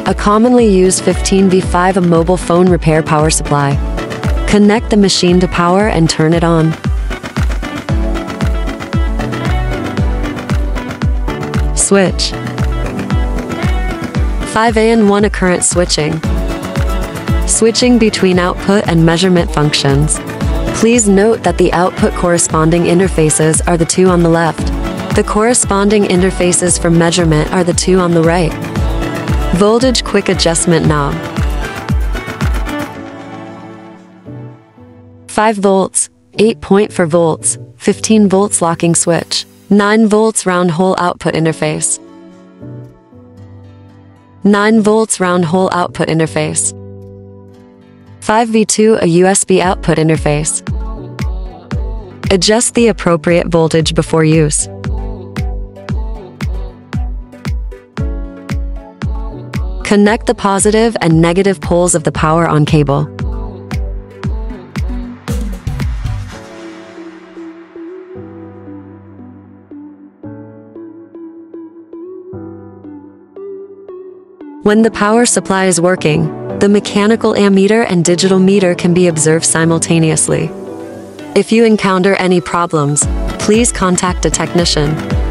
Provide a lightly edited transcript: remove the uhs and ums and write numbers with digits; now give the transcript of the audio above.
A commonly used 15V5 a mobile phone repair power supply. Connect the machine to power and turn it on. Switch. 5A1 a current switching. Switching between output and measurement functions. Please note that the output corresponding interfaces are the two on the left. The corresponding interfaces for measurement are the two on the right. Voltage quick adjustment knob. 5 volts, 8.4 volts, 15 volts locking switch, 9 volts round hole output interface. 9 volts round hole output interface. 5V2 a USB output interface. Adjust the appropriate voltage before use. Connect the positive and negative poles of the power on cable. When the power supply is working, the mechanical ammeter and digital meter can be observed simultaneously. If you encounter any problems, please contact a technician.